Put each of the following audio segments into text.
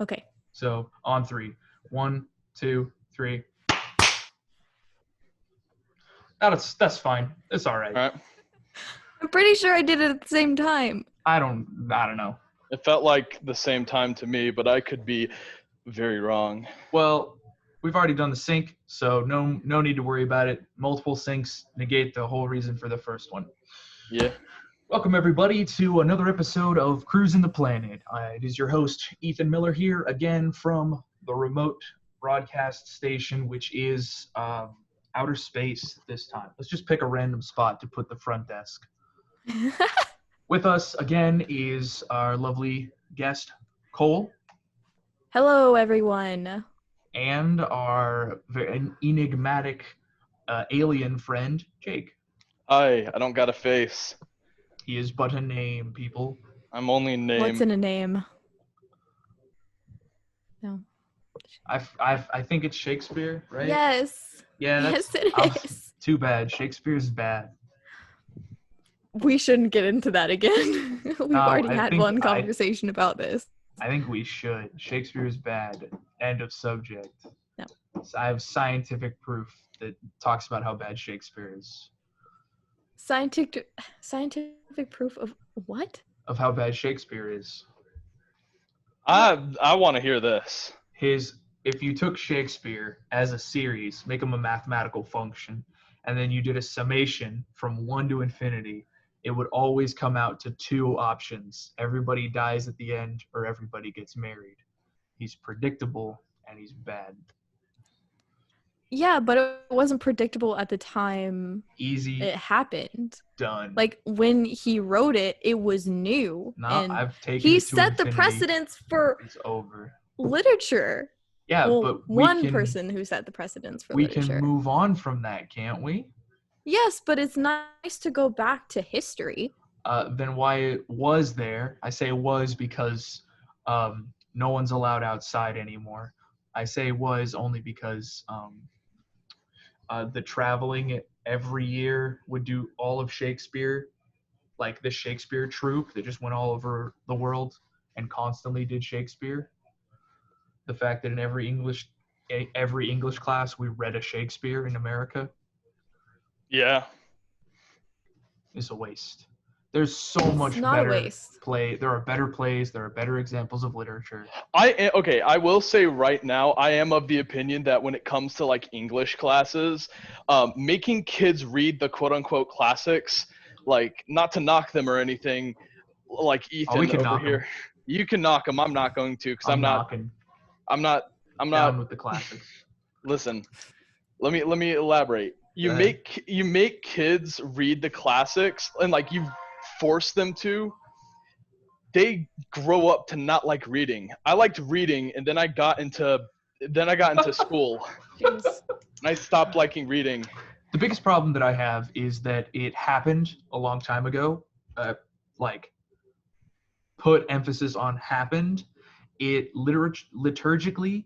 Okay. So on three. 1, 2, 3. That's fine. It's all right. All right. I'm pretty sure I did it at the same time. I don't know. It felt like the same time to me, but I could be very wrong. Well, we've already done the sync, so no need to worry about it. Multiple syncs negate the whole reason for the first one. Yeah. Welcome, everybody, to another episode of Cruisin The Planet. It is your host, Ethan Miller, here again from the remote broadcast station, which is outer space this time. Let's just pick a random spot to put the front desk. With us again is our lovely guest, Cole. Hello, everyone. And our very enigmatic alien friend, Jake. Hi, I don't got a face. He is but a name, people. I'm only a name. What's in a name? No. I think it's Shakespeare, right? Yes. Yeah, Yes, it is. Too bad. Shakespeare's bad. We shouldn't get into that again. We've already had one conversation about this. I think we should. Shakespeare's bad. End of subject. No. So I have scientific proof that talks about how bad Shakespeare is. Scientific proof of what? Of how bad Shakespeare is. I want to hear this. If you took Shakespeare as a series, make him a mathematical function, and then you did a summation from 1 to infinity, it would always come out to 2 options. Everybody dies at the end, or everybody gets married. He's predictable, and he's bad. Yeah, but it wasn't predictable at the time Easy. it happened. Done. Like, when he wrote it, it was new. No, and I've taken he it to set the infinity. precedence for It's over. literature. Yeah, well, but one person who set the precedence for literature. We can move on from that, can't we? Yes, but it's nice to go back to history. Then why it was there? I say was because no one's allowed outside anymore. I say was only because the traveling every year would do all of Shakespeare, like the Shakespeare troupe that just went all over the world and constantly did Shakespeare. The fact that in every English class we read a Shakespeare in America. Yeah. Is a waste. There's so much better play. There are better plays. There are better examples of literature. I will say right now, I am of the opinion that when it comes to like English classes, making kids read the quote unquote classics, like not to knock them or anything, like Ethan over here. You can knock them. I'm not going to because I'm not down with the classics. Listen, let me elaborate. You make kids read the classics and like you force them to. They grow up to not like reading. I liked reading, and then I got into school. And I stopped liking reading. The biggest problem that I have is that it happened a long time ago. Put emphasis on happened. It liturgically,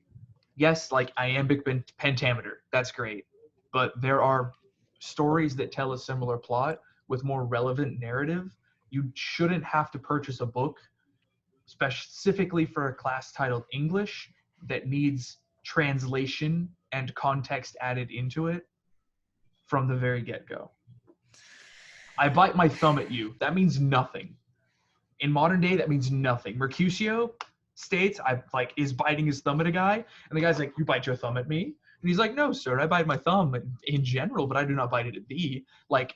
yes, like iambic pentameter. That's great. But there are stories that tell a similar plot with more relevant narrative. You shouldn't have to purchase a book specifically for a class titled English that needs translation and context added into it from the very get-go. I bite my thumb at you. That means nothing. In modern day, that means nothing. Mercutio states, is biting his thumb at a guy, and the guy's like, you bite your thumb at me? And he's like, no, sir, I bite my thumb in general, but I do not bite it at thee. Like,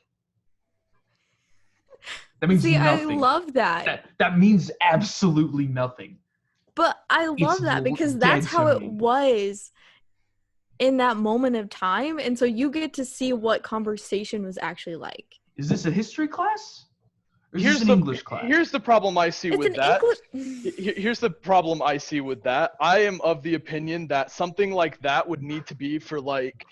that means nothing. I love that. That means absolutely nothing. But I love that because that's how it was in that moment of time. And so you get to see what conversation was actually like. Is this a history class? Or is this an English class? Here's the problem I see with that. Here's the problem I see with that. I am of the opinion that something like that would need to be for like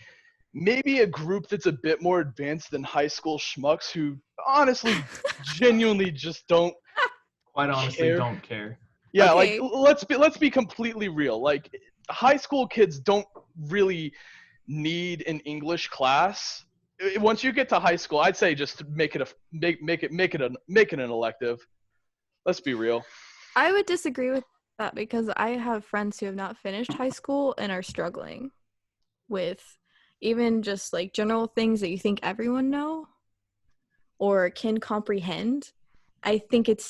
maybe a group that's a bit more advanced than high school schmucks who honestly genuinely just don't don't care. Yeah, okay. Like let's be completely real. Like high school kids don't really need an English class. Once you get to high school, I'd say just make it an elective. Let's be real. I would disagree with that because I have friends who have not finished high school and are struggling with even just like general things that you think everyone know or can comprehend. I think it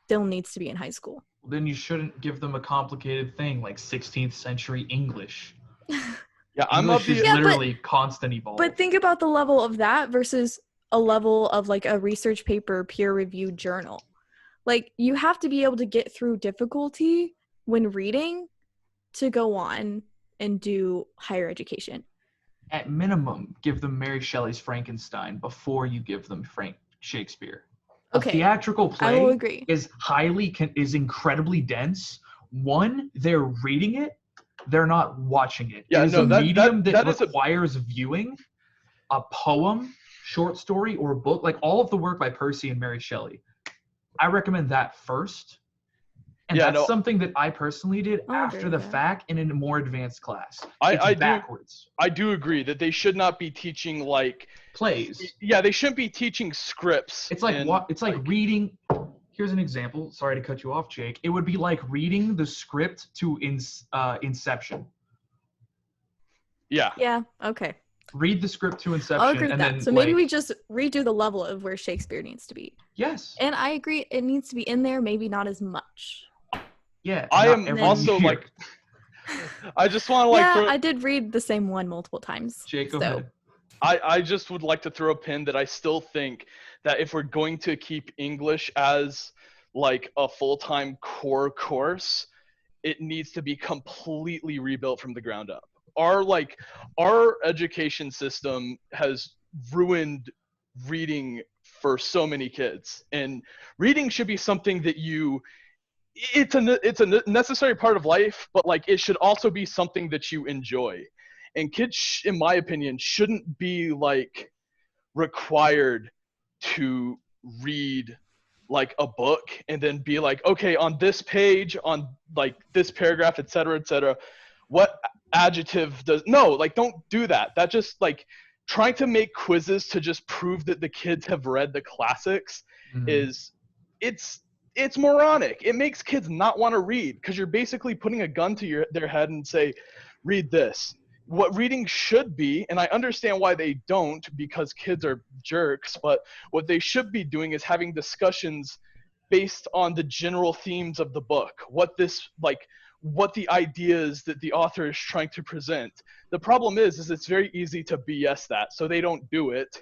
still needs to be in high school. Then you shouldn't give them a complicated thing like 16th century English. Yeah, English is literally constant evolve. But think about the level of that versus a level of like a research paper, peer-reviewed journal. Like you have to be able to get through difficulty when reading to go on and do higher education. At minimum, give them Mary Shelley's Frankenstein before you give them Shakespeare. Okay, a theatrical play I will agree. is incredibly dense. One, they're reading it, they're not watching it. Yeah, it is a medium that requires viewing. A poem, short story, or a book, like all of the work by Percy and Mary Shelley. I recommend that first. And that's something that I personally did after the fact in a more advanced class. It's backwards. I do agree that they should not be teaching like plays. Yeah, they shouldn't be teaching scripts. It's like reading. Here's an example. Sorry to cut you off, Jake. It would be like reading the script to Inception. Yeah. Yeah. Okay. Read the script to Inception. I'll agree with that. So maybe we just redo the level of where Shakespeare needs to be. Yes. And I agree, it needs to be in there, maybe not as much. Yeah. I am also like. I just want to like. Yeah, I did read the same one multiple times. Jake, go ahead. I just would like to throw a pin that I still think that if we're going to keep English as like a full-time core course, it needs to be completely rebuilt from the ground up. Our education system has ruined reading for so many kids, and reading should be something that it's a necessary part of life, but like it should also be something that you enjoy. And kids, in my opinion, shouldn't be like required to read like a book and then be like, okay, on this page, on like this paragraph, et cetera, what adjective don't do that. That just like trying to make quizzes to just prove that the kids have read the classics it's moronic. It makes kids not want to read because you're basically putting a gun to their head and say, read this. What reading should be, and I understand why they don't because kids are jerks, but what they should be doing is having discussions based on the general themes of the book, what the ideas that the author is trying to present. The problem is it's very easy to BS that, so they don't do it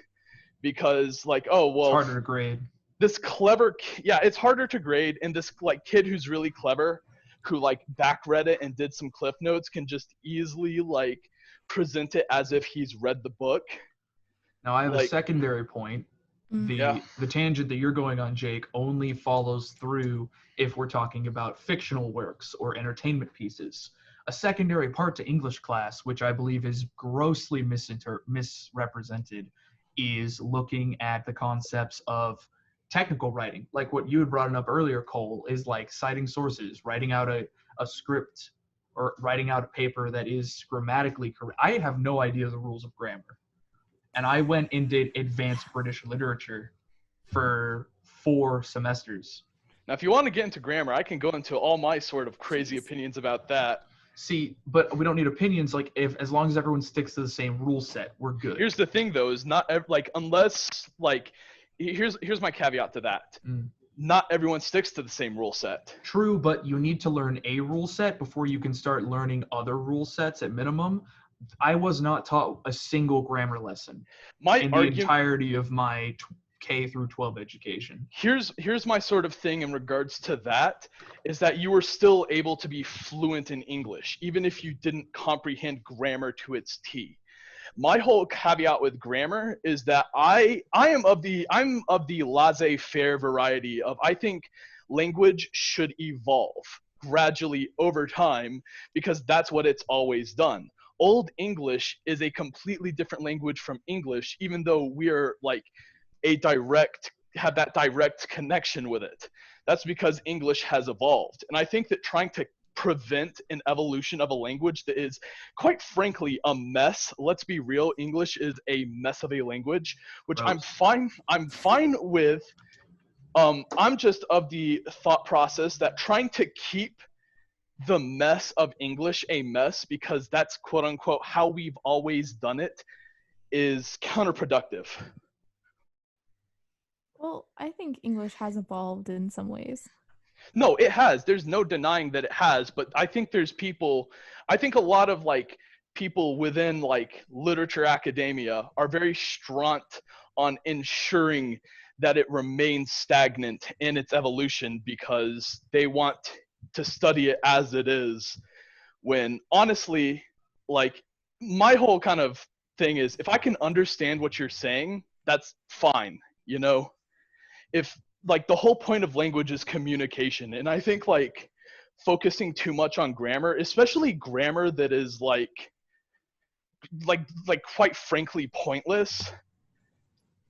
because like, oh, well. It's harder to grade. It's harder to grade, and this like kid who's really clever, who like back read it and did some cliff notes can just easily like present it as if he's read the book. Now I have a secondary point. The tangent that you're going on, Jake, only follows through if we're talking about fictional works or entertainment pieces. A secondary part to English class, which I believe is grossly misrepresented, is looking at the concepts of technical writing. Like what you had brought up earlier, Cole, is like citing sources, writing out a script, or writing out a paper that is grammatically correct. I have no idea the rules of grammar. And I went and did advanced British literature for 4 semesters. Now, if you want to get into grammar, I can go into all my sort of crazy opinions about that. See, but we don't need opinions. Like, as long as everyone sticks to the same rule set, we're good. Here's the thing, though, is not like unless like here's my caveat to that. Not everyone sticks to the same rule set. True, but you need to learn a rule set before you can start learning other rule sets at minimum. I was not taught a single grammar lesson in the entirety of my K through 12 education. Here's my sort of thing in regards to that, is that you were still able to be fluent in English, even if you didn't comprehend grammar to its T. My whole caveat with grammar is that I'm of the laissez-faire variety of I think language should evolve gradually over time because that's what it's always done. Old English is a completely different language from English, even though we're like have that direct connection with it. That's because English has evolved. And I think that trying to prevent an evolution of a language that is quite frankly a mess. Let's be real, English is a mess of a language, which I'm fine with. I'm just of the thought process that trying to keep the mess of English a mess because that's quote unquote how we've always done it is counterproductive. Well, I think English has evolved in some ways. No, it has. There's no denying that it has, but I think I think a lot of like people within like literature academia are very strong on ensuring that it remains stagnant in its evolution because they want to study it as it is, when honestly, like, my whole kind of thing is if I can understand what you're saying, that's fine, you know? If like the whole point of language is communication, and I think like focusing too much on grammar, especially grammar that is like quite frankly pointless,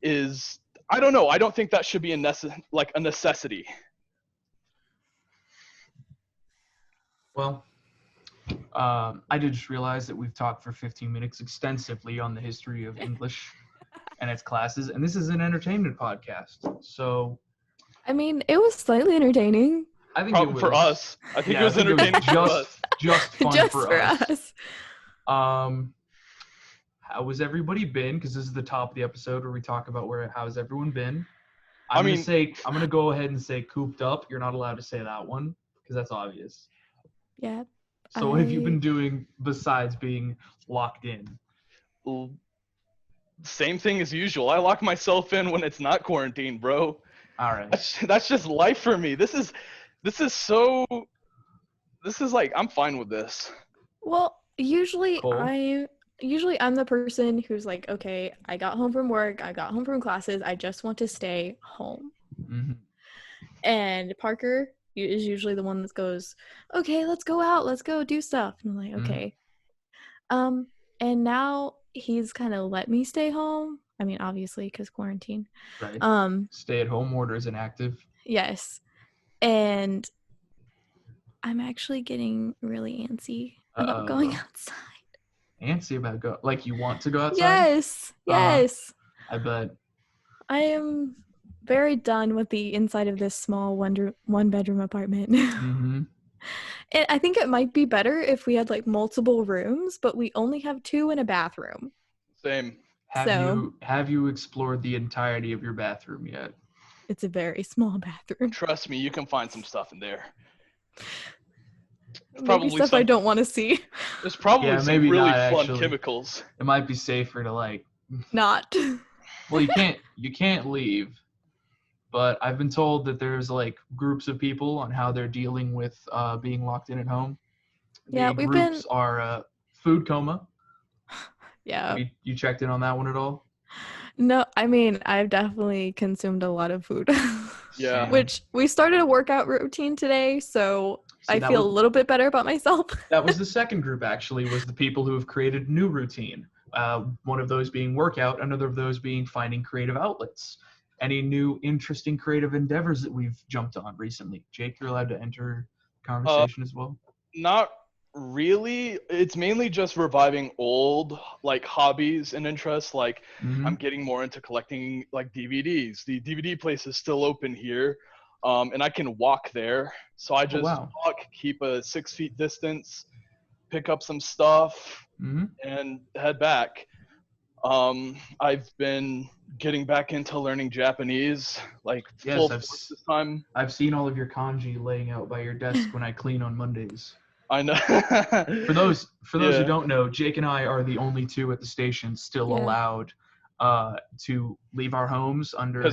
is, I don't know, I don't think that should be a necessity. Well, I did just realize that we've talked for 15 minutes extensively on the history of English and its classes, and this is an entertainment podcast. So, I mean, it was slightly entertaining. I think it was for us. I think yeah, it was entertaining for us. just fun Just for for us. us. How has everybody been? Because this is the top of the episode where we talk about how's everyone been. I mean, I'm gonna go ahead and say cooped up. You're not allowed to say that one because that's obvious. Yeah. So what have you been doing besides being locked in? Same thing as usual. I lock myself in when it's not quarantine, bro. All right. That's just life for me. This is like, I'm fine with this. Well, usually Cool. I'm the person who's like, okay, I got home from work, I got home from classes, I just want to stay home. Mm-hmm. And Parker is usually the one that goes, okay, let's go out, let's go do stuff. And I'm like, okay. And now he's kind of let me stay home. I mean, obviously, because quarantine. Right. Stay-at-home order is inactive. Yes. And I'm actually getting really antsy about going outside. Antsy about like you want to go outside? Yes. I bet. I am very done with the inside of this small one-bedroom apartment. Mm-hmm. And I think it might be better if we had like multiple rooms, but we only have 2 in a bathroom. Same. Have you explored the entirety of your bathroom yet? It's a very small bathroom. Trust me, you can find some stuff in there. Maybe stuff I don't want to see. There's probably some maybe really not, fun actually. chemicals. It might be safer to like Not. Well, you can't leave. But I've been told that there's like groups of people on how they're dealing with being locked in at home. Yeah, the groups are food coma. Yeah. You checked in on that one at all? No, I mean, I've definitely consumed a lot of food. Yeah. Which we started a workout routine today, so I feel a little bit better about myself. That was the second group, actually, was the people who have created new routine. One of those being workout, another of those being finding creative outlets. Any new interesting creative endeavors that we've jumped on recently? Jake, you're allowed to enter conversation as well. Not really. It's mainly just reviving old like hobbies and interests. Like I'm getting more into collecting like DVDs. The DVD place is still open here, and I can walk there. So I just walk, keep a 6 feet distance, pick up some stuff, and head back. I've been getting back into learning Japanese, like full force this time. I've seen all of your kanji laying out by your desk when I clean on Mondays. I know. For those who don't know, Jake and I are the only 2 at the station still allowed to leave our homes under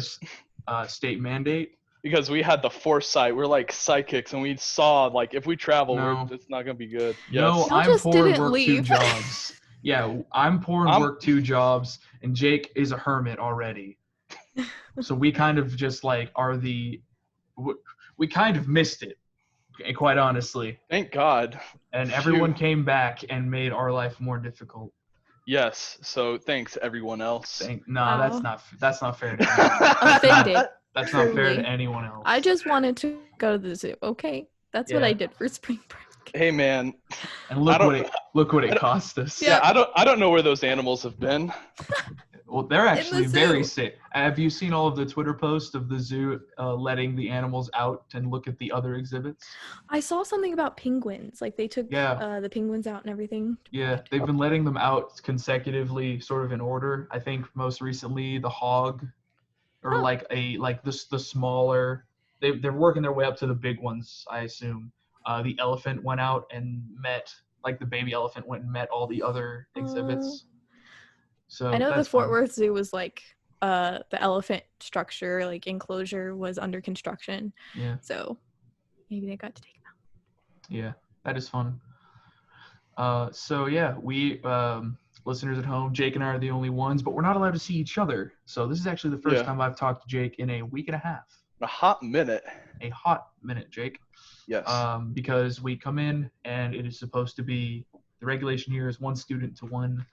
state mandate. Because we had the foresight. We're like psychics, and we saw like if we travel, it's not gonna be good. No, I'm poor and work 2 jobs. Yeah, I'm poor and work 2 jobs, and Jake is a hermit already. So we kind of just like we kind of missed it, quite honestly. Thank God. And everyone came back and made our life more difficult. Yes. So thanks everyone else. That's not fair to anyone. Offended. That's not fair to anyone else. I just wanted to go to the zoo. Okay, that's what I did for spring break. Hey man, and look what it cost us. Yeah, I don't know where those animals have been. Well, they're actually very zoo. sick. Have you seen all of the Twitter posts of the zoo letting the animals out and look at the other exhibits? I saw something about penguins. Like they took Yeah. the penguins out and everything. Yeah, they've been letting them out consecutively, sort of in order. I think most recently the hog, or Oh. like the smaller. They're working their way up to the big ones, I assume. The elephant went out and met, like the baby elephant went and met all the other exhibits. So I know the that's Fort fun. Worth Zoo was like the elephant structure, like enclosure, was under construction. Yeah. So maybe they got to take them out. Yeah, that is fun. So yeah, we listeners at home, Jake and I are the only ones, but we're not allowed to see each other. So this is actually the first time I've talked to Jake in a week and a half. A hot minute. A hot minute, Jake. Yes. Because we come in and it is supposed to be, the regulation here is 1 student to 1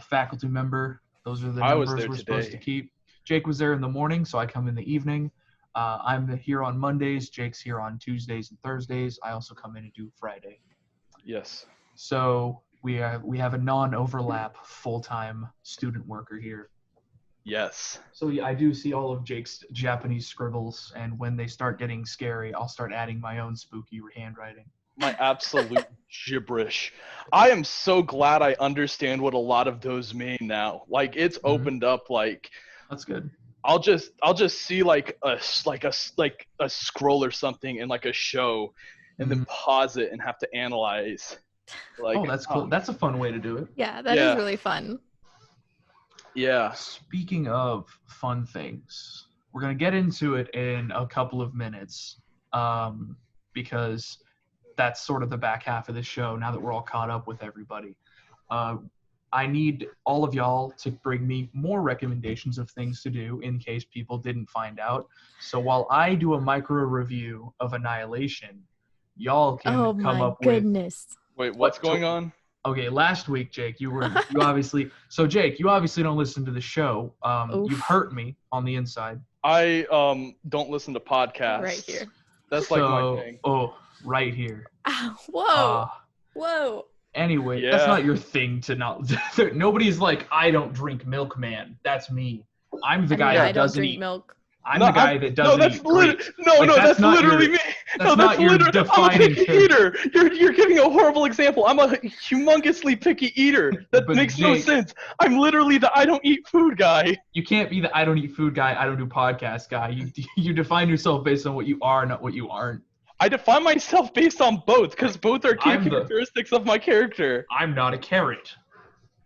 faculty member. Those are the numbers we're supposed to keep. Jake was there in the morning, so I come in the evening. I'm here on Mondays. Jake's here on Tuesdays and Thursdays. I also come in and do Friday. Yes. So we have a non-overlap full-time student worker here. Yes. So yeah, I do see all of Jake's Japanese scribbles, and when they start getting scary, I'll start adding my own spooky handwriting. My absolute gibberish. I am so glad I understand what a lot of those mean now. Like it's opened up. Like that's good. I'll just see like a scroll or something in like a show, and then pause it and have to analyze. Like, oh, that's cool. That's a fun way to do it. Yeah, that is really fun. Yeah. Speaking of fun things, we're going to get into it in a couple of minutes because that's sort of the back half of the show now that we're all caught up with everybody. I need all of y'all to bring me more recommendations of things to do in case people didn't find out. So while I do a micro review of Annihilation, y'all can come up with... Wait, what's going on? Okay, last week, Jake, you obviously... So, Jake, you obviously don't listen to the show. You've hurt me on the inside. I don't listen to podcasts. Right here. That's like my thing. Oh, right here. Ow, whoa. Whoa. Anyway, that's not your thing to not... Nobody's like, I don't drink milk, man. That's me. I'm the guy that doesn't eat milk. I'm the guy that doesn't eat grapes. That's literally me. That's your defining I'm a picky eater. You're giving a horrible example. I'm a humongously picky eater. That makes no sense. I'm literally the I don't eat food guy. You can't be the I don't eat food guy, I don't do podcast guy. You define yourself based on what you are, not what you aren't. I define myself based on both, because both are key characteristics of my character. I'm not a carrot.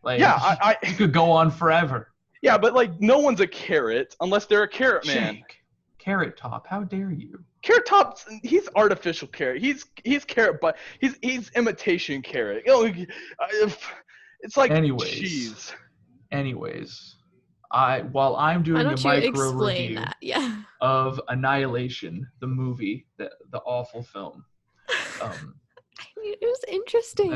Like, yeah, you could go on forever. Yeah, but like no one's a carrot unless they're a carrot man. Jake, Carrot Top, how dare you? Carrot Top, he's artificial carrot. He's carrot, but he's imitation carrot. It's like cheese. Anyways, while I'm doing a micro review of Annihilation, the movie, the awful film. It was interesting.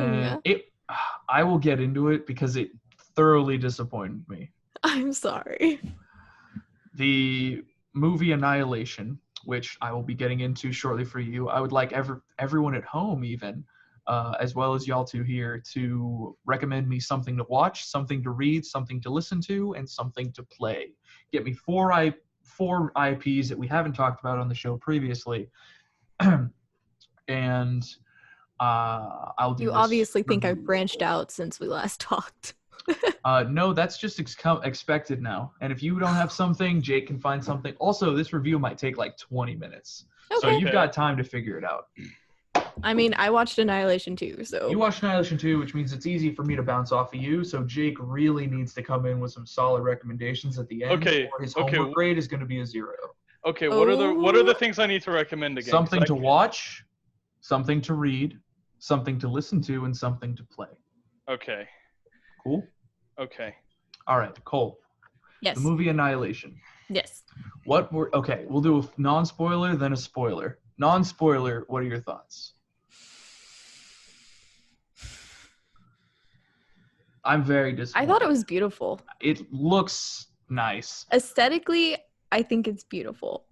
I will get into it because it thoroughly disappointed me. I'm sorry. The movie Annihilation, which I will be getting into shortly for you, I would like everyone at home even, as well as y'all two here, to recommend me something to watch, something to read, something to listen to, and something to play. Get me four IPs that we haven't talked about on the show previously, and I'll do. You obviously think I've branched out since we last talked. No, that's just expected now. And if you don't have something, Jake can find something. Also, this review might take like 20 minutes. Okay. So you've got time to figure it out. I mean, I watched Annihilation 2, so... You watched Annihilation 2, which means it's easy for me to bounce off of you. So Jake really needs to come in with some solid recommendations at the end. Okay. Or his homework grade is going to be a 0. Okay, what are the things I need to recommend again? Something to watch, something to read, something to listen to, and something to play. Okay. Cool? Okay. All right, Cole. Yes. The movie Annihilation. Yes. Okay, we'll do a non-spoiler, then a spoiler. Non-spoiler, what are your thoughts? I'm very disappointed. I thought it was beautiful. It looks nice. Aesthetically, I think it's beautiful.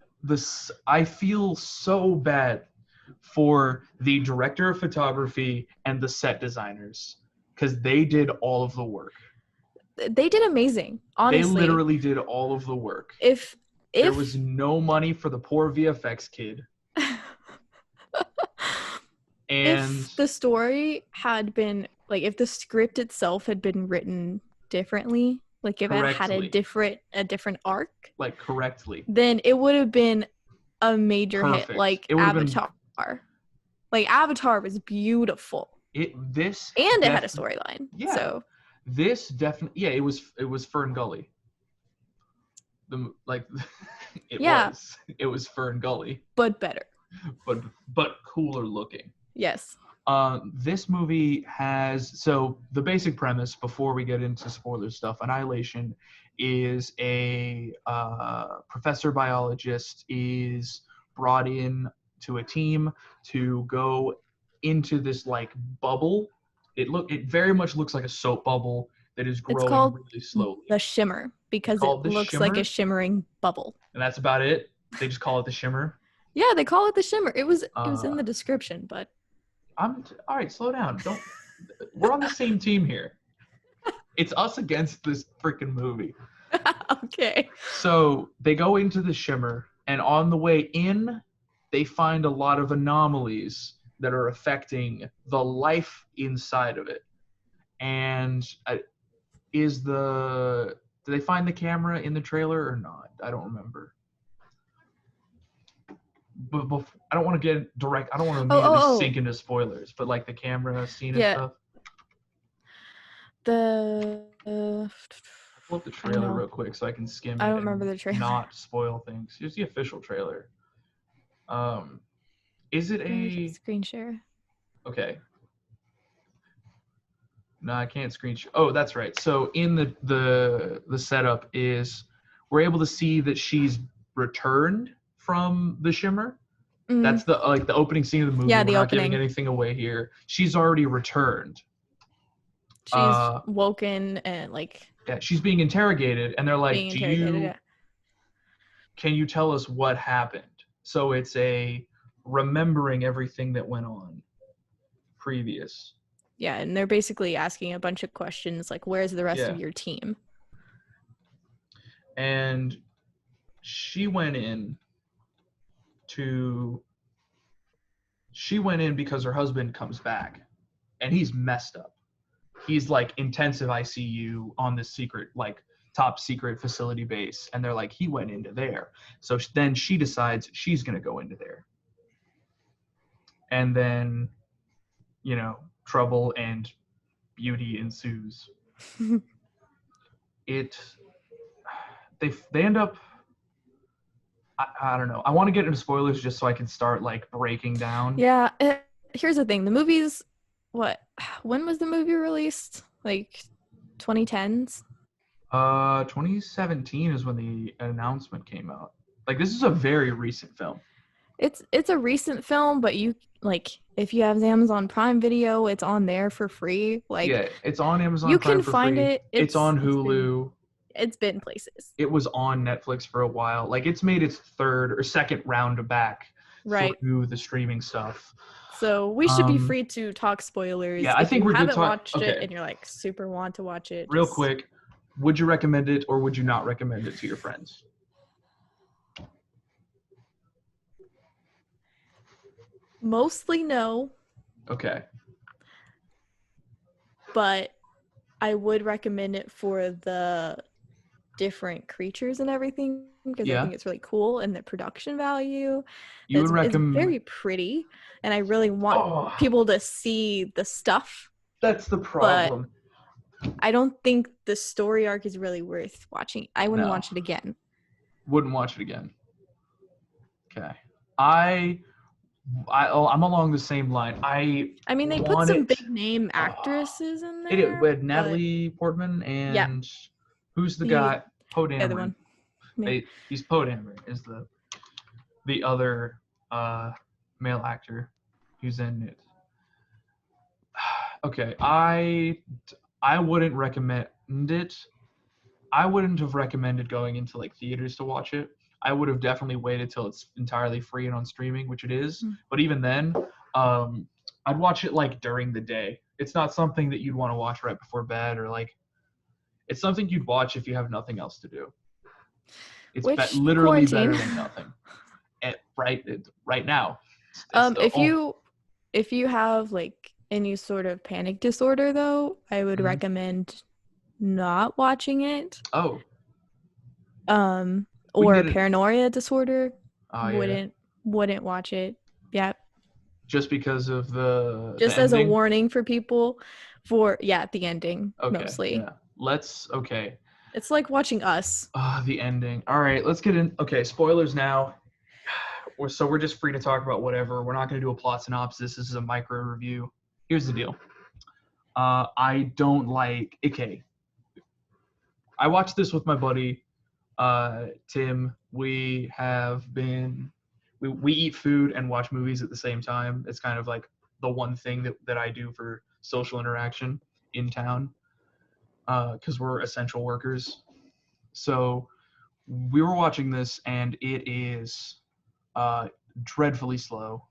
I feel so bad for the director of photography and the set designers because they did all of the work. they did amazing, They honestly. literally did all of the work. If There was no money for the poor VFX kid. And if the story had been like, if the script itself had been written differently, like if it had a different arc, like correctly, then it would have been a major hit, like Avatar. Like Avatar was beautiful. It had a storyline. Yeah. So this definitely, yeah, it was Fern Gully. It was Fern Gully, but better, but cooler looking. Yes. This movie has, so the basic premise before we get into spoiler stuff, Annihilation is a professor biologist is brought in to a team to go into this like bubble. It very much looks like a soap bubble that is growing really slowly. The Shimmer, because it looks like a shimmering bubble. And that's about it. They just call it the Shimmer. Yeah, they call it the Shimmer. It was in the description, but all right, slow down. We're on the same team here. It's us against this freaking movie. Okay. So they go into the Shimmer, and on the way in, they find a lot of anomalies that are affecting the life inside of it. And do they find the camera in the trailer or not? I don't remember. But I don't want to get direct. I don't want to immediately sink into spoilers. But like the camera scene and stuff. Pull up the trailer real quick so I can skim it. I don't remember the trailer. Not spoil things. Here's the official trailer. Is it a screen share? Okay. No, I can't screen share. Oh, that's right. So in the setup is we're able to see that she's returned from the Shimmer. Mm. That's the opening scene of the movie. Yeah, we're not giving anything away here. She's already returned. She's woken and yeah, she's being interrogated, and they're like, can you tell us what happened? So it's a remembering everything that went on previous. Yeah, and they're basically asking a bunch of questions like, where's the rest of your team? And she went in because her husband comes back, and he's messed up. He's like intensive ICU on this secret, like top secret facility base. And they're like, he went into there. So then she decides she's going to go into there. And then, trouble and beauty ensues. They end up, I don't know. I want to get into spoilers just so I can start breaking down. Yeah. Here's the thing. The movie's, when was the movie released? 2010s? 2017 is when the announcement came out. This is a very recent film. It's a recent film, but you if you have Amazon Prime Video, it's on there for free. Yeah, it's on Amazon you Prime can for find free. it. It's on Hulu. It's been places. It was on Netflix for a while. It's made its third or second round back through the streaming stuff. So we should be free to talk spoilers. Yeah, I think we're good. Haven't watched it, and you're super want to watch it. Real quick, would you recommend it or would you not recommend it to your friends? Mostly no. Okay. But I would recommend it for the different creatures and everything because I think it's really cool, and the production value. You would recommend? It's very pretty, and I really want people to see the stuff. That's the problem. But I don't think the story arc is really worth watching. I wouldn't watch it again. Wouldn't watch it again. Okay. I'm along the same line. I mean, they put some big name actresses in there. They did with Natalie Portman and who's the guy? Poe Dameron. The other one. Yeah. He's Poe Dameron is the other male actor who's in it. Okay, I wouldn't recommend it. I wouldn't have recommended going into theaters to watch it. I would have definitely waited till it's entirely free and on streaming, which it is. Mm-hmm. But even then, I'd watch it during the day. It's not something that you'd want to watch right before bed or It's something you'd watch if you have nothing else to do. It's literally quarantine. better than nothing. Right now. It's the If you have like any sort of panic disorder, though, I would recommend not watching it. Oh. Or paranoia disorder, yeah. wouldn't watch it. Yeah. Just because of the Just the as ending? a warning for people the ending, mostly. Yeah. Okay. It's like watching Us. The ending. All right, let's get in. Okay, spoilers now. We're just free to talk about whatever. We're not going to do a plot synopsis. This is a micro review. Here's the deal. I don't like. Okay. I watched this with my buddy, Tim. We eat food and watch movies at the same time. It's kind of like the one thing that I do for social interaction in town, because we're essential workers. So we were watching this, and it is dreadfully slow,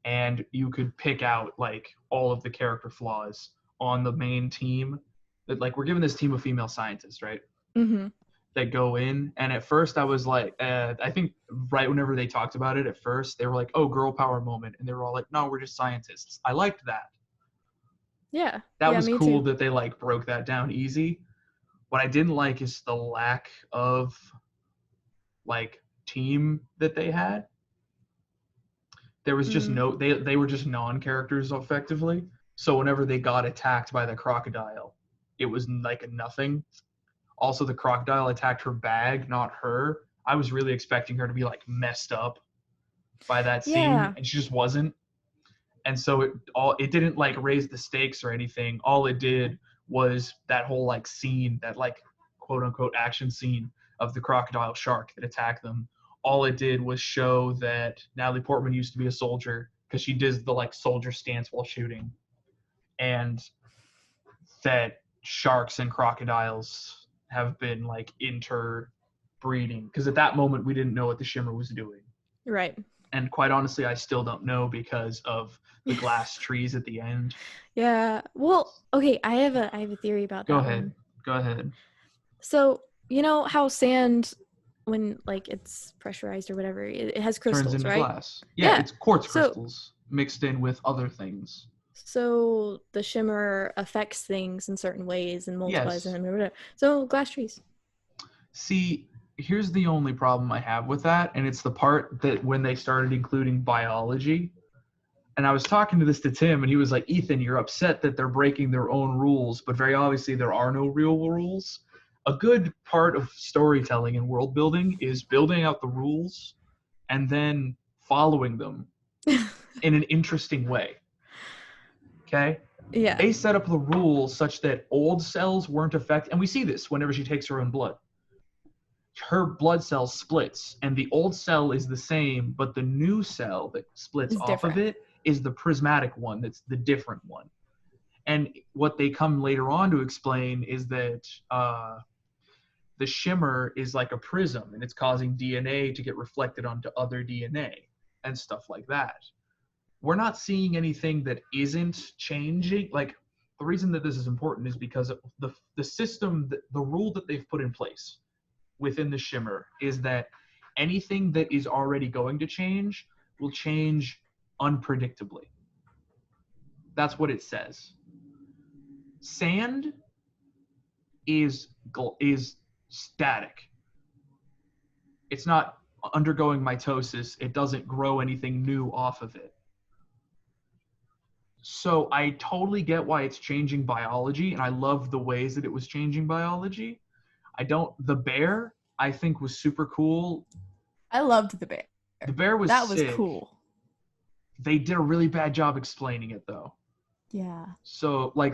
and you could pick out like all of the character flaws on the main team. That like we're given this team of female scientists, right? Mm-hmm. That go in, and at first I was like, I think right whenever they talked about it, at first they were like, "Oh, girl power moment," and they were all like, "No, we're just scientists." I liked that. Yeah. That was me cool too. that they like broke that down easy. What I didn't like is the lack of like team that they had. There was just they were just non-characters effectively. So whenever they got attacked by the crocodile, it was like a nothing. Also, the crocodile attacked her bag, not her. I was really expecting her to be like messed up by that scene, and she just wasn't. And so it didn't like raise the stakes or anything. All it did was that whole like scene, that like quote unquote action scene of the crocodile shark that attacked them. All it did was show that Natalie Portman used to be a soldier, because she does the like soldier stance while shooting, and that sharks and crocodiles have been like interbreeding, because at that moment we didn't know what the Shimmer was doing. Right. And quite honestly, I still don't know because of the glass trees at the end. Yeah. Well, okay, I have a theory about that. Go ahead. So, you know how sand, when like it's pressurized or whatever, it has crystals, turns into right? glass. Yeah, it's quartz crystals mixed in with other things. So the Shimmer affects things in certain ways and multiplies them or whatever. So glass trees. See, here's the only problem I have with that, and it's the part that when they started including biology, and I was talking to Tim, and he was like, "Ethan, you're upset that they're breaking their own rules, but very obviously there are no real rules." A good part of storytelling and world building is building out the rules and then following them in an interesting way. Okay? Yeah. They set up the rules such that old cells weren't affected, and we see this whenever she takes her own blood. Her blood cell splits, and the old cell is the same, but the new cell that splits off of it is the prismatic one, that's the different one. And what they come later on to explain is that the Shimmer is like a prism, and it's causing DNA to get reflected onto other DNA and stuff like that. We're not seeing anything that isn't changing. Like, the reason that this is important is because of the system, the rule that they've put in place within the Shimmer is that anything that is already going to change will change unpredictably. That's what it says. Sand is static. It's not undergoing mitosis. It doesn't grow anything new off of it. So I totally get why it's changing biology, and I love the ways that it was changing biology. The bear, I think, was super cool. I loved the bear. The bear was sick. Cool. They did a really bad job explaining it, though. Yeah. So, like,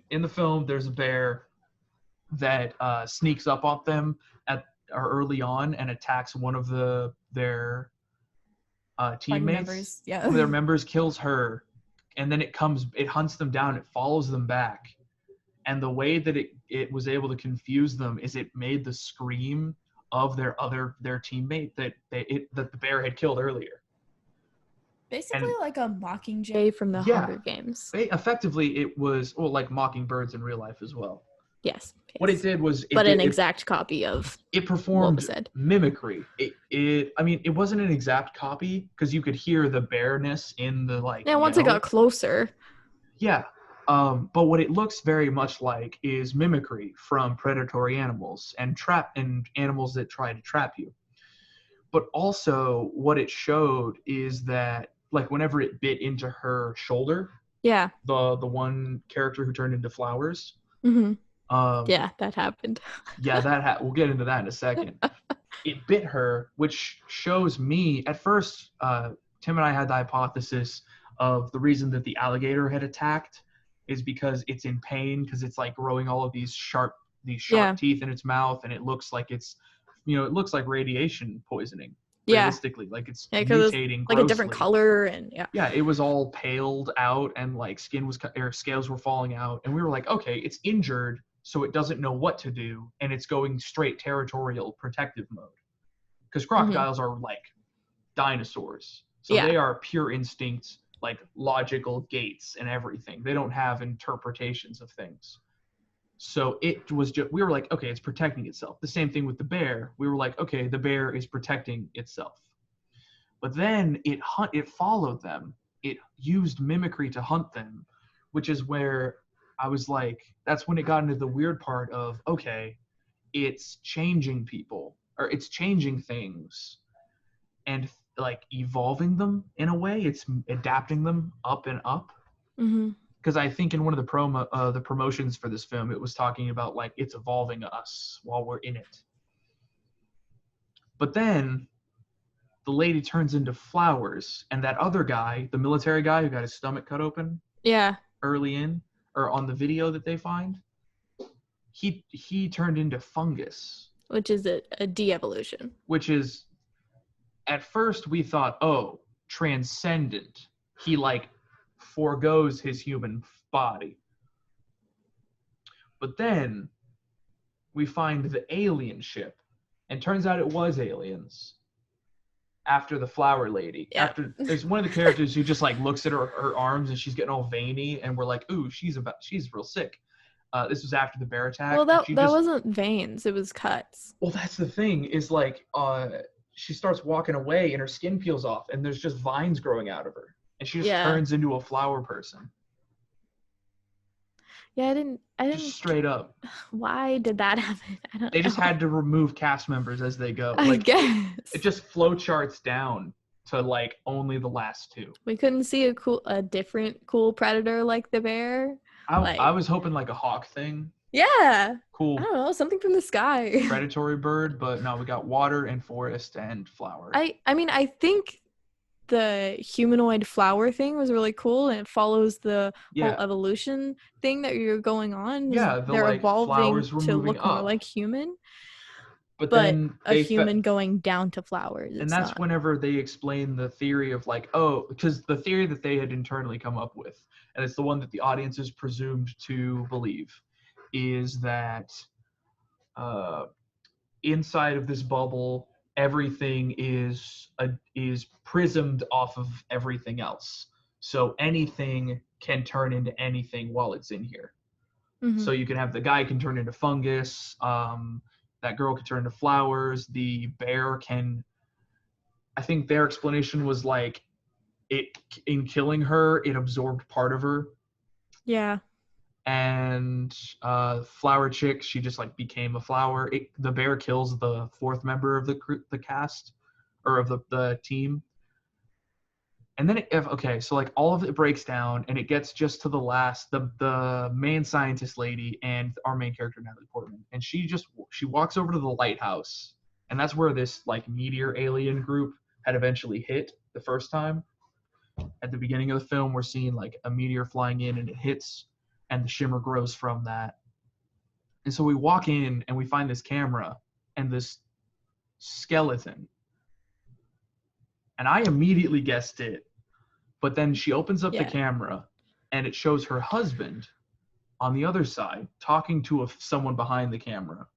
in the film, there's a bear that sneaks up on them early on and attacks one of their teammates. Members, one of their members kills her, and then it hunts them down. It follows them back, and the way that it was able to confuse them is it made the scream of their teammate that the bear had killed earlier. Basically, like a Mockingjay from the Hunger Games. Effectively, it was like Mockingbirds in real life as well. Yes. What it did was but an exact copy of it performed what was said. mimicry. I mean, it wasn't an exact copy because you could hear the bareness in the like. Yeah, once it got closer. Yeah. But what it looks very much like is mimicry from predatory animals and animals that try to trap you. But also what it showed is that like whenever it bit into her shoulder, yeah, the one character who turned into flowers. Mm-hmm. Yeah, that happened. Yeah, we'll get into that in a second. It bit her, which shows me at first. Tim and I had the hypothesis of the reason that the alligator had attacked is because it's in pain because it's like growing all of these sharp teeth in its mouth, and it looks like it looks like radiation poisoning. Realistically, like it's mutating like grossly. A different color, and it was all paled out, and like scales were falling out, and we were like, okay, it's injured, so it doesn't know what to do, and it's going straight territorial protective mode. Because crocodiles are like dinosaurs, so they are pure instinct, like logical gates and everything. They don't have interpretations of things. So it was just, we were like, okay, it's protecting itself. The same thing with the bear. We were like, okay, the bear is protecting itself. But then it followed them. It used mimicry to hunt them, which is where I was like, that's when it got into the weird part of, okay, it's changing people, or it's changing things and like evolving them in a way. It's adapting them up and up. Mm-hmm. Because I think in one of the promotions for this film, it was talking about like it's evolving us while we're in it. But then the lady turns into flowers, and that other guy, the military guy who got his stomach cut open, early in or on the video that they find, he turned into fungus, which is a de-evolution. Which is, at first we thought, oh, transcendent. He like forgoes his human body. But then we find the alien ship, and turns out it was aliens. After the flower lady, after there's one of the characters who just like looks at her arms and she's getting all veiny, and we're like, ooh, she's real sick. This was after the bear attack. Well, that wasn't veins; it was cuts. Well, that's the thing. Is like, she starts walking away and her skin peels off, and there's just vines growing out of her. And she just turns into a flower person. Yeah, I didn't. Just straight up. Why did that happen? I don't know. They just had to remove cast members as they go. I guess. It just flow charts down to like only the last two. We couldn't see a different cool predator like the bear. I was hoping like a hawk thing. Yeah. Cool. I don't know, something from the sky. Predatory bird, but no, we got water and forest and flower. I mean, I think the humanoid flower thing was really cool, and it follows the whole evolution thing that you're going on. Yeah, they're like evolving to look more like human. But then a human going down to flowers. And that's whenever they explain the theory of like, oh, because the theory that they had internally come up with, and it's the one that the audience is presumed to believe, is that inside of this bubble, everything is prismed off of everything else. So anything can turn into anything while it's in here. Mm-hmm. So you can have the guy can turn into fungus. That girl can turn into flowers. The bear can. I think their explanation was like, in killing her, it absorbed part of her. Yeah. And flower chick, she just like became a flower. The bear kills the fourth member of the cast, or of the team. And then so like all of it breaks down, and it gets just to the last, the main scientist lady and our main character, Natalie Portman, and she walks over to the lighthouse, and that's where this like meteor alien group had eventually hit the first time. At the beginning of the film, we're seeing like a meteor flying in, and it hits, and the shimmer grows from that. And so we walk in and we find this camera and this skeleton. And I immediately guessed it. But then she opens up the camera and it shows her husband on the other side talking to someone behind the camera.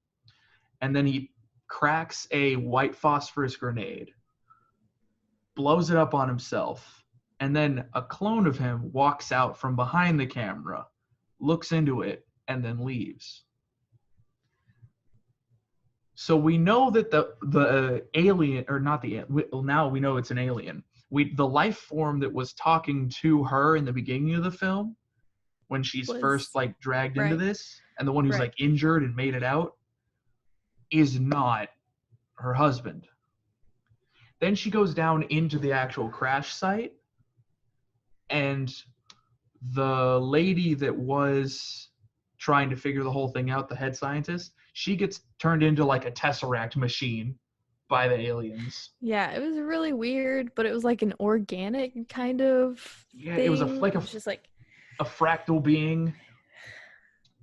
And then he cracks a white phosphorus grenade, blows it up on himself, and then a clone of him walks out from behind the camera, looks into it, and then leaves. So we know that the alien, or not the now we know it's an alien. The life form that was talking to her in the beginning of the film, when she's first Was like dragged into right. this, and the one who's Right. like injured and made it out, is not her husband. Then she goes down into the actual crash site, and the lady that was trying to figure the whole thing out, the head scientist, she gets turned into like a tesseract machine by the aliens. Yeah, it was really weird, but it was like an organic kind of Yeah, thing. it was like It was just like, a fractal being.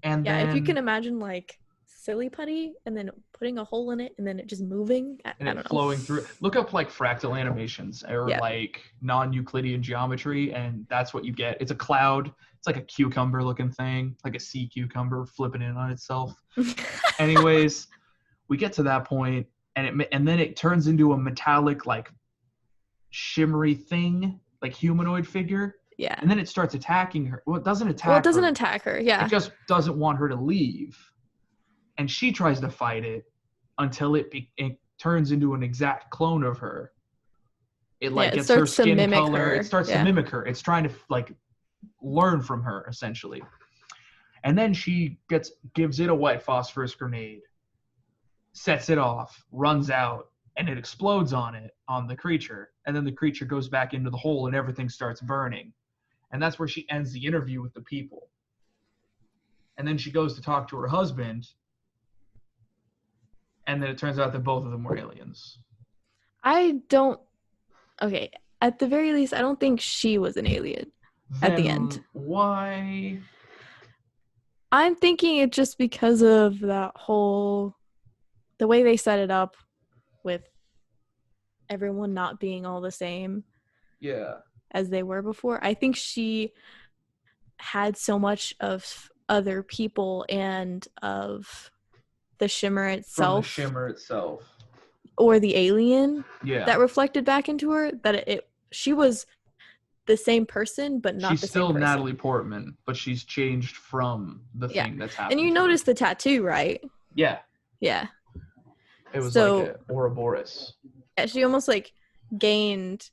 And yeah, then if you can imagine like silly putty and then putting a hole in it and then it just moving. I and don't it know. flowing through. Look up like fractal animations or Yeah. like non-Euclidean geometry, and that's what you get. It's a cloud. It's like a cucumber looking thing, like a sea cucumber flipping in on itself. Anyways, we get to that point, and then it turns into a metallic, like shimmery thing, like humanoid figure. Yeah. And then it starts attacking her. Well, it doesn't attack Well, it doesn't her. attack her. Yeah. It just doesn't want her to leave. And she tries to fight it until it turns into an exact clone of her. It like gets her skin color. Her. It starts to mimic her. It's trying to like learn from her essentially. And then she gives it a white phosphorus grenade, sets it off, runs out, and it explodes on the creature. And then the creature goes back into the hole and everything starts burning. And that's where she ends the interview with the people. And then she goes to talk to her husband. And then it turns out that both of them were aliens. Okay, at the very least, I don't think she was an alien Then at the end. Why? I'm thinking it just because of the way they set it up with everyone not being all the same. Yeah. As they were before. I think she had so much of other people and of the shimmer itself. From the shimmer itself. Or the alien. Yeah. That reflected back into her. That she was the same person, but not she's the same still person. Natalie Portman, but she's changed from the thing that's happening. And you noticed the tattoo, right? Yeah. Yeah. It was like an Ouroboros. Yeah, she almost like gained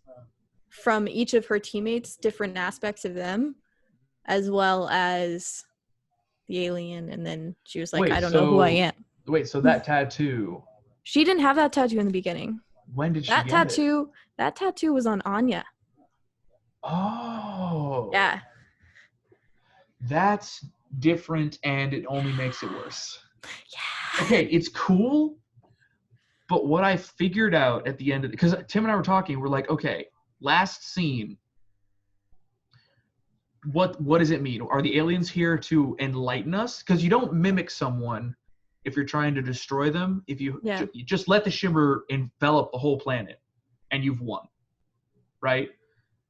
from each of her teammates different aspects of them, as well as the alien, and then she was like, I don't know who I am. Wait, so that tattoo... She didn't have that tattoo in the beginning. When did she get it? That tattoo was on Anya. Oh. Yeah. That's different, and it only makes it worse. Yeah. Okay, it's cool, but what I figured out at the end of because Tim and I were talking, we're like, okay, last scene. What does it mean? Are the aliens here to enlighten us? Because you don't mimic someone if you're trying to destroy them. If you just let the shimmer envelop the whole planet, and you've won, right?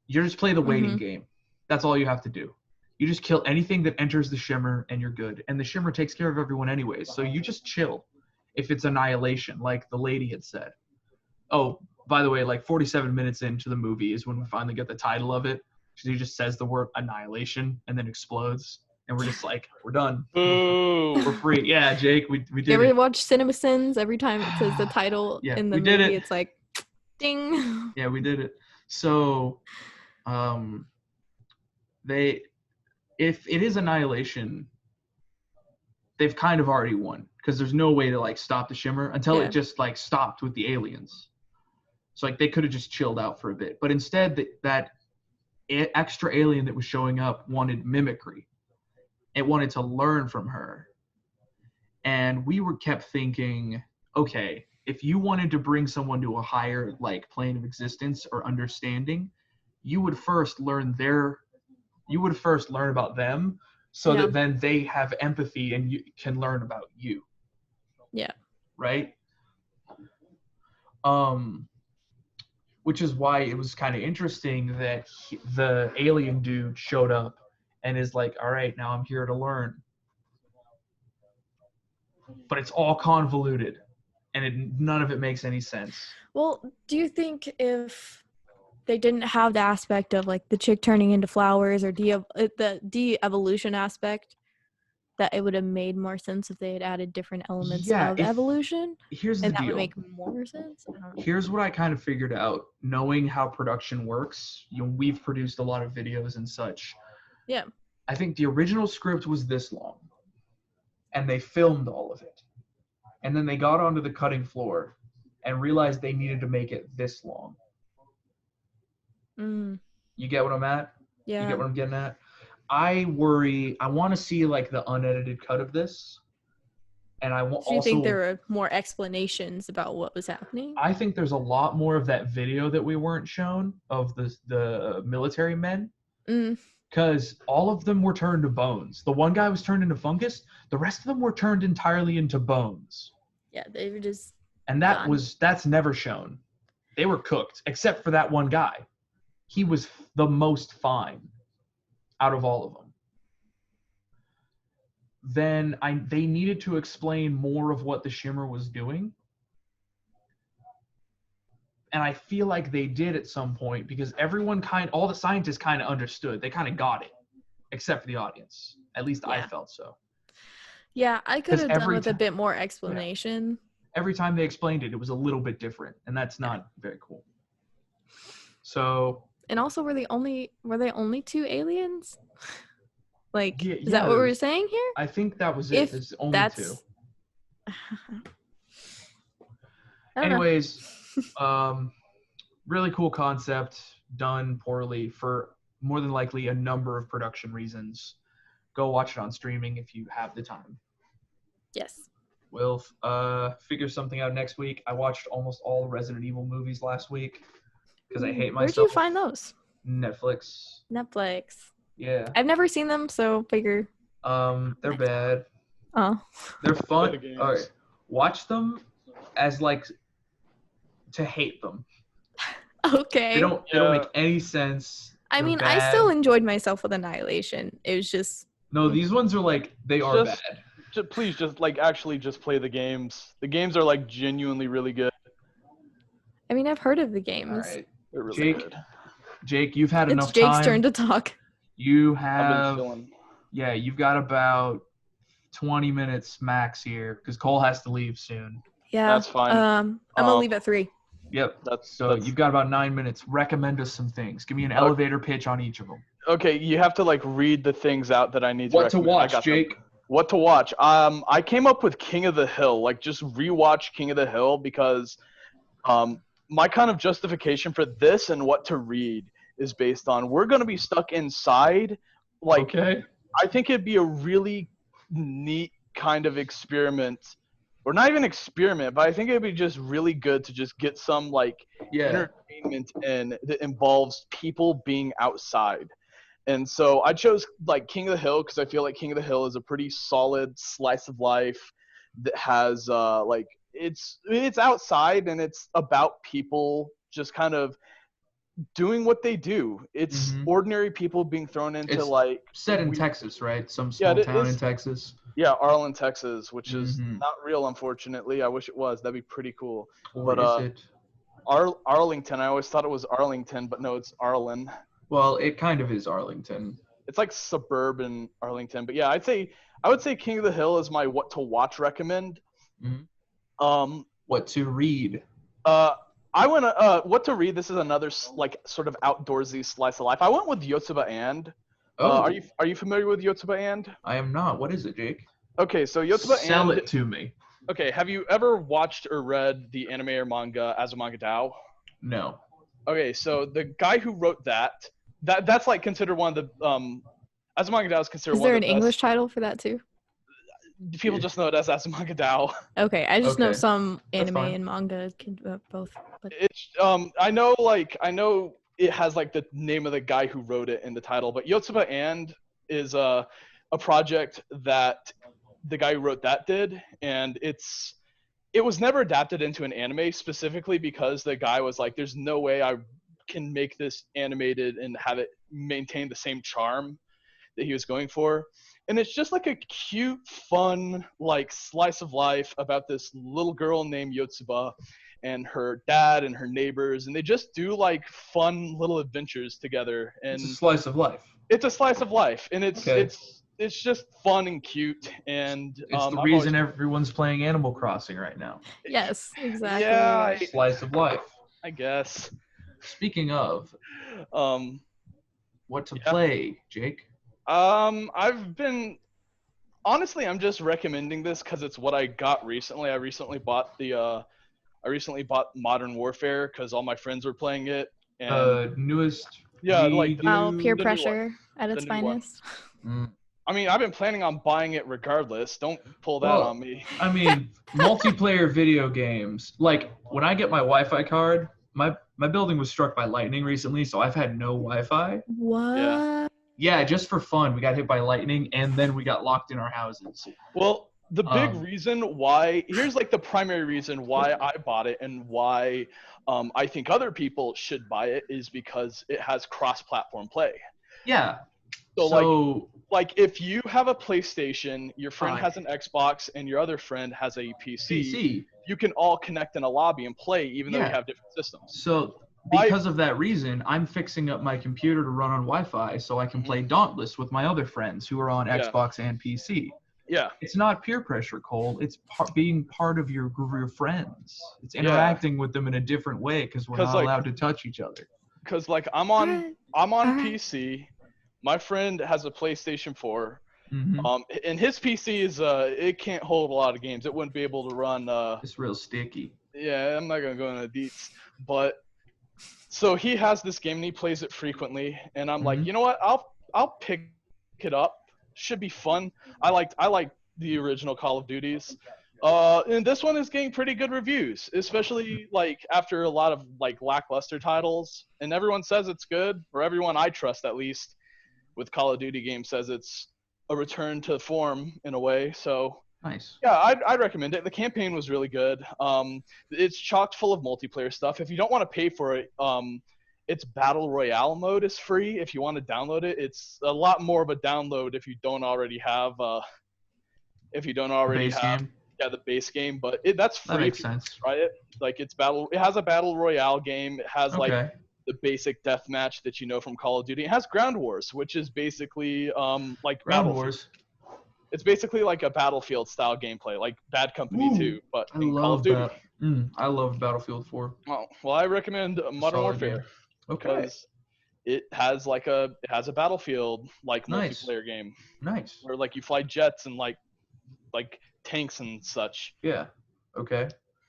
You just play the waiting game. That's all you have to do. You just kill anything that enters the shimmer, and you're good. And the shimmer takes care of everyone anyways, so you just chill. If it's annihilation, like the lady had said. Oh, by the way, like 47 minutes into the movie is when we finally get the title of it. She just says the word annihilation and then explodes. And we're just like, we're done. Ooh. We're free. Yeah, Jake, we did you ever it. watch CinemaSins? Every time it says the title in the movie, it's like, ding. Yeah, we did it. So, if it is annihilation, they've kind of already won because there's no way to like stop the shimmer until it just like stopped with the aliens. So like they could have just chilled out for a bit, but instead that extra alien that was showing up wanted mimicry. It wanted to learn from her. And we kept thinking, okay, if you wanted to bring someone to a higher like plane of existence or understanding, you would first learn about them so that then they have empathy and you can learn about you. Yeah. Right? Which is why it was kind of interesting that the alien dude showed up and is like, all right, now I'm here to learn. But it's all convoluted, and none of it makes any sense. Well, do you think if they didn't have the aspect of like the chick turning into flowers or the de-evolution aspect, that it would have made more sense if they had added different elements of if, evolution, here's the and that deal. would make more sense. I don't know. Here's what I kind of figured out, knowing how production works. We've produced a lot of videos and such. Yeah. I think the original script was this long, and they filmed all of it. And then they got onto the cutting floor and realized they needed to make it this long. You get what I'm at? Yeah. You get what I'm getting at? I want to see like the unedited cut of this. And I want So you think there were more explanations about what was happening? I think there's a lot more of that video that we weren't shown of the military men. Because all of them were turned to bones. The one guy was turned into fungus. The rest of them were turned entirely into bones. Yeah, they were just And that's never shown. They were cooked, except for that one guy. He was the most fine out of all of them. Then they needed to explain more of what the shimmer was doing. And I feel like they did at some point because all the scientists kind of understood. They kind of got it, except for the audience. At least I felt so. Yeah, I could have done with a bit more explanation. Yeah. Every time they explained it, it was a little bit different, and that's not very cool. So. And also, were they only 2 aliens? Like, is that what we're saying here? I think that was it. There's only 2. Anyways, really cool concept, done poorly for more than likely a number of production reasons. Go watch it on streaming if you have the time. Yes. We'll figure something out next week. I watched almost all Resident Evil movies last week because I hate myself. Where'd you find those? Netflix. Yeah. I've never seen them, so figure. They're bad. Oh. They're fun. All right. Watch them as like to hate them. Okay. They don't make any sense. I mean, bad. I still enjoyed myself with Annihilation. It was just no. These ones are like they are bad. Please just like actually just play the games. The games are like genuinely really good. I mean, I've heard of the games. All right. They're really good. Jake, you've had enough time. It's Jake's turn to talk. You have. Yeah, you've got about 20 minutes max here because Cole has to leave soon. Yeah, that's fine. I'm gonna leave at 3. Yep. You've got about 9 minutes. Recommend us some things. Give me an elevator pitch on each of them. Okay, you have to like read the things out that I need to. What to watch, Jake? What to watch? I came up with King of the Hill. Like, just rewatch King of the Hill because, my kind of justification for this and what to read is based on we're gonna be stuck inside. Like, okay. I think it'd be a really neat kind of experiment. Or not even experiment, but I think it'd be just really good to just get some like entertainment in that involves people being outside. And so I chose like King of the Hill because I feel like King of the Hill is a pretty solid slice of life that has like it's outside and it's about people just kind of doing what they do. It's ordinary people being thrown into like set in Texas, right? Some small town in Texas. Yeah, Arlen, Texas, which is not real, unfortunately. I wish it was. That'd be pretty cool. Or but is it? Arlington. I always thought it was Arlington, but no, it's Arlen. Well, it kind of is Arlington. It's like suburban Arlington, but yeah, I would say King of the Hill is my what to watch recommend. What to read? I went what to read. This is another like sort of outdoorsy slice of life. I went with Yotsuba and. Are you familiar with Yotsuba and? I am not. What is it, Jake? Okay, so Yotsuba and. Sell it to me. Okay, have you ever watched or read the anime or manga Azumanga Dao? No. Okay, so the guy who wrote that's like considered one of the Azumanga Dao is considered one of the best. Is there an English title for that too? People just know it as Azumanga Dao. Okay, I just know some anime and manga can both. But... It's I know it has like the name of the guy who wrote it in the title, but Yotsuba and is a project that the guy who wrote that did, and it was never adapted into an anime specifically because the guy was like, there's no way I can make this animated and have it maintain the same charm that he was going for. And it's just like a cute, fun, like slice of life about this little girl named Yotsuba and her dad and her neighbors, and they just do like fun little adventures together. And it's a slice of life. It's a slice of life, and it's it's just fun and cute, and It's the I've reason always, everyone's playing Animal Crossing right now. Yes, exactly. yeah, Slice of life. I guess. Speaking of, Um, what to yeah. play, Jake? I've been honestly, I'm just recommending this because it's what I got recently. I recently bought Modern Warfare because all my friends were playing it, and Newest yeah, like Wow, peer the new one, pressure at the its new one. finest. I mean, I've been planning on buying it regardless. Don't pull that Well, on me. I mean, multiplayer video games. Like when I get my Wi-Fi card, my building was struck by lightning recently, so I've had no Wi-Fi. What? Yeah, just for fun, we got hit by lightning, and then we got locked in our houses. Well, the big Um, reason why here's like the primary reason why I bought it and why I think other people should buy it is because it has cross-platform play. Yeah. So like if you have a PlayStation, your friend Fine. has an Xbox, and your other friend has a PC, PC. you can all connect in a lobby and play even though you Yeah. have different systems. So because of that reason, I'm fixing up my computer to run on Wi-Fi so I can play Dauntless with my other friends who are on Yeah. Xbox and PC. Yeah. It's not peer pressure, Cole. It's being part of your group of your friends. It's interacting with them in a different way because we're not allowed to touch each other. Because like I'm on Alright. PC. My friend has a PlayStation 4. Mm-hmm. And his PC is it can't hold a lot of games. It wouldn't be able to run It's real sticky. yeah, I'm not gonna go into the deets. But so he has this game and he plays it frequently, and I'm like, you know what? I'll pick it up. Should be fun. I like the original Call of Duties. And this one is getting pretty good reviews, especially like after a lot of like lackluster titles. And everyone says it's good, or everyone I trust at least with Call of Duty games says it's a return to form in a way. So Nice. yeah, I'd recommend it. The campaign was really good. It's chocked full of multiplayer stuff. If you don't want to pay for it, its battle royale mode is free. If you want to download it, it's a lot more of a download if you don't already have Game. yeah, the base game. But that's free. That makes if you sense. try it. Like it has a battle royale game. It has like the basic deathmatch that you know from Call of Duty. It has Ground Wars, which is basically like Ground Wars. It's basically like a Battlefield style gameplay, like Bad Company 2, but in Call of Duty. I love Battlefield 4. Well, I recommend Modern Warfare because it has a Battlefield like multiplayer game. Nice. Where like you fly jets and like tanks and such. Yeah. Okay.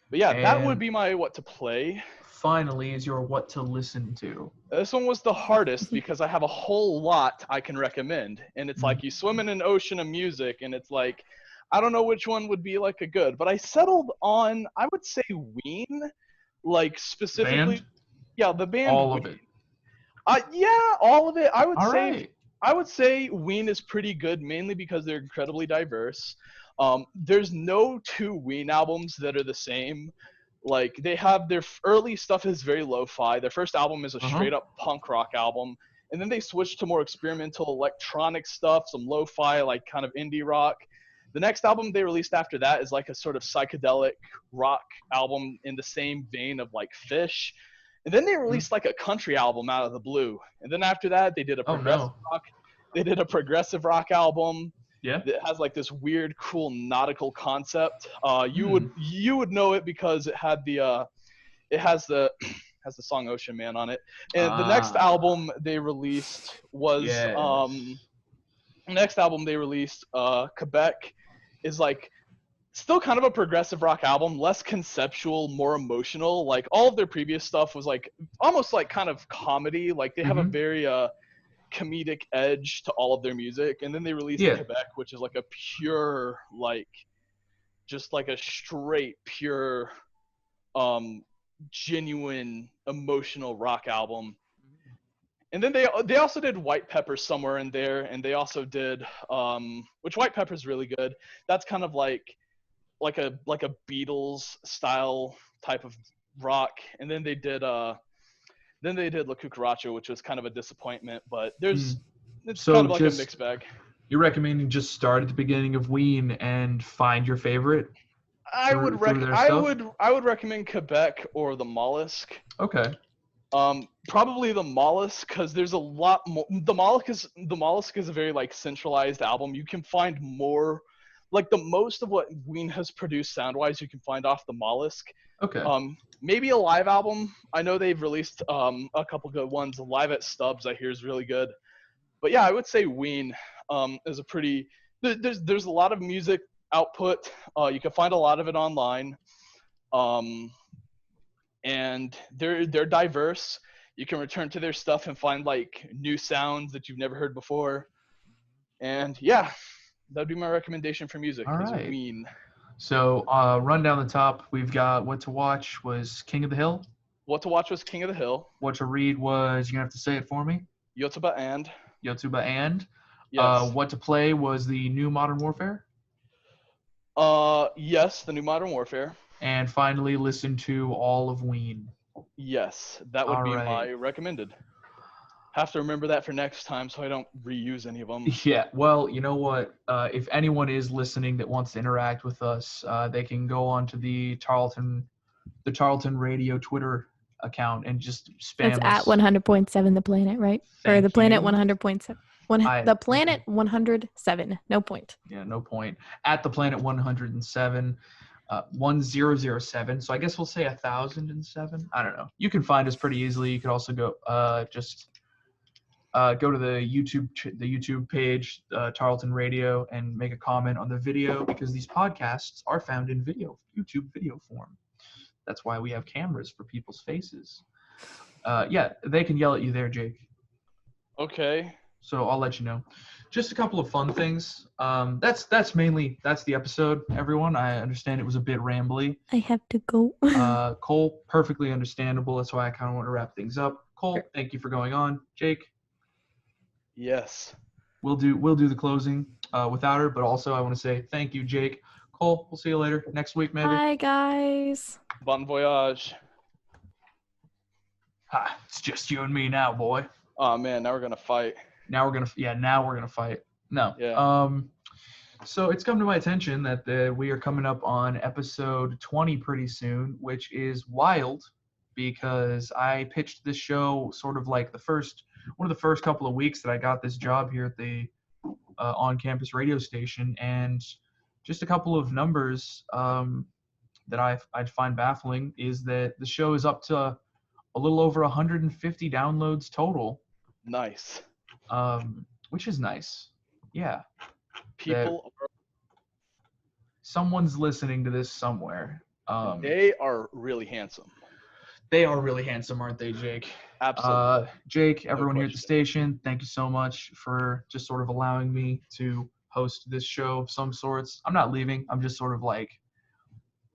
But yeah, that would be my what to play. Finally is your what to listen to. This one was the hardest because I have a whole lot I can recommend. And it's like you swim in an ocean of music, and it's like, I don't know which one would be like a good. But I settled on, I would say Ween, like specifically. Band? Yeah, the band. All of it. Yeah, all of it. I Right. would say Ween is pretty good, mainly because they're incredibly diverse. There's no two Ween albums that are the same. Like they have their early stuff is very lo-fi. Their first album is a straight up punk rock album, and then they switched to more experimental electronic stuff, some lo-fi like kind of indie rock. The next album they released after that is like a sort of psychedelic rock album in the same vein of like Fish. And then they released like a country album out of the blue. And then after that they did a progressive rock. They did a progressive rock album. Yeah. It has like this weird, cool nautical concept. You would know it because it has the song Ocean Man on it. And the next album they released was Quebec is like still kind of a progressive rock album, less conceptual, more emotional. Like all of their previous stuff was like almost like kind of comedy. Like they have a very comedic edge to all of their music, and then they released Quebec, which is like a pure just like a straight pure genuine emotional rock album. And then they also did White Pepper somewhere in there, and they also did which White Pepper's really good. That's kind of like a Beatles style type of rock. And then they did La Cucaracha, which was kind of a disappointment, but it's kind of like a mixed bag. You're recommending just start at the beginning of Ween and find your favorite? I would recommend Quebec or the Mollusk. Okay. Probably the Mollusk, because there's a lot more. The Mollusk is a very like centralized album. You can find more, like the most of what Ween has produced sound wise, you can find off the Mollusk. Okay. Maybe a live album. I know they've released a couple good ones. Live at Stubbs, I hear, is really good. But yeah, I would say Ween is a pretty. There's a lot of music output. You can find a lot of it online. And they're diverse. You can return to their stuff and find like new sounds that you've never heard before. And yeah, that'd be my recommendation for music. All is right. Ween. So run down the top. We've got What to Watch was King of the Hill. What to Watch was King of the Hill. What to Read was, you're going to have to say it for me. Yotuba and. Yotuba and. Yes. What to Play was the New Modern Warfare. Yes, the New Modern Warfare. And finally, listen to all of Ween. Yes, that would All be right. my recommended. Have to remember that for next time so I don't reuse any of them. Yeah, well, you know what? If anyone is listening that wants to interact with us, they can go on to the Tarleton Radio Twitter account and just spam That's us. at 100.7 The Planet, right? Thank or The Planet you. 100.7. The Planet 107. No point. Yeah, no point. At The Planet 107. 1007. So I guess we'll say 1007. I don't know. You can find us pretty easily. You could also go go to the YouTube page, Tarleton Radio, and make a comment on the video, because these podcasts are found in YouTube video form. That's why we have cameras for people's faces. Yeah, they can yell at you there, Jake. Okay. So I'll let you know. Just a couple of fun things. That's the episode, everyone. I understand it was a bit rambly. I have to go. Cole, perfectly understandable. That's why I kind of want to wrap things up. Cole, thank you for going on. Jake? Yes. We'll do the closing without her, but also I want to say thank you, Jake. Cole, we'll see you later next week, maybe. Bye, guys. Bon voyage. Ha, it's just you and me now, boy. Oh man, now we're gonna fight. Now we're gonna fight. No. Yeah. So it's come to my attention that we are coming up on episode 20 pretty soon, which is wild because I pitched this show sort of like one of the first couple of weeks that I got this job here at the on-campus radio station, and just a couple of numbers that I'd find baffling is that the show is up to a little over 150 downloads total. Nice. Which is nice. Yeah. Someone's listening to this somewhere. They are really handsome. They are really handsome, aren't they, Jake? Absolutely. Jake, everyone here at the station, thank you so much for just sort of allowing me to host this show of some sorts. I'm not leaving. I'm just sort of like,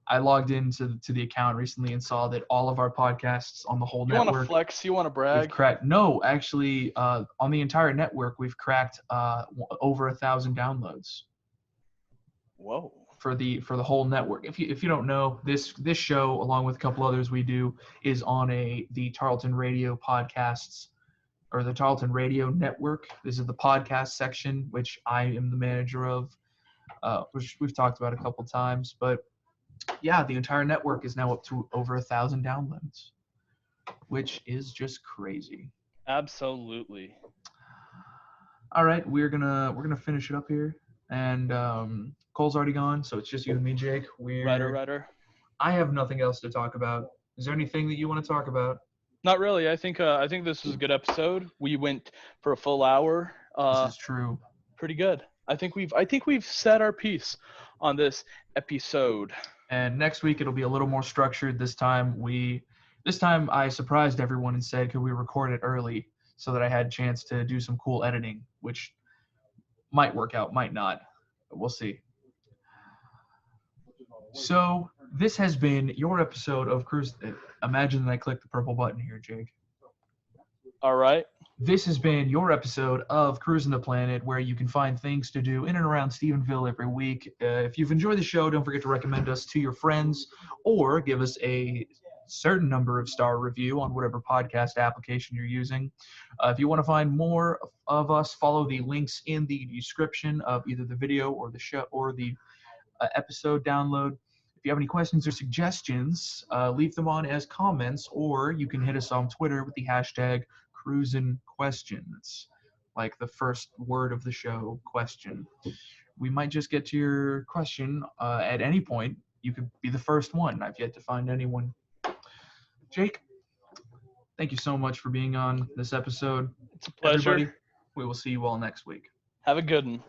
I logged into the account recently and saw that all of our podcasts on the whole network. You want to flex? You want to brag? No, actually, on the entire network, we've cracked over 1,000 downloads. Whoa. For the whole network. If you don't know, this show, along with a couple others we do, is on the Tarleton Radio podcasts, or the Tarleton Radio Network. This is the podcast section, which I am the manager of, which we've talked about a couple times. But yeah, the entire network is now up to over 1,000 downloads, which is just crazy. Absolutely. All right, we're gonna finish it up here, and Cole's already gone, so it's just you and me, Jake. Ryder. I have nothing else to talk about. Is there anything that you want to talk about? Not really. I think this was a good episode. We went for a full hour. This is true. Pretty good. I think we've set our piece on this episode. And next week it'll be a little more structured. This time I surprised everyone and said, could we record it early so that I had a chance to do some cool editing, which might work out, might not. But we'll see. So this has been your episode of Cruisin. Imagine that I clicked the purple button here, Jake. All right. This has been your episode of Cruisin the Planet, where you can find things to do in and around Stephenville every week. If you've enjoyed the show, don't forget to recommend us to your friends, or give us a certain number of star review on whatever podcast application you're using. If you want to find more of us, follow the links in the description of either the video or the show or the episode download. you have any questions or suggestions, leave them on as comments, or you can hit us on Twitter with the hashtag Cruisin Question. It's like the first word of the show, question. We might just get to your question at any point. You could be the first one. I've yet to find anyone. Jake, thank you so much for being on this episode. It's a pleasure. Everybody, we will see you all next week. Have a good one.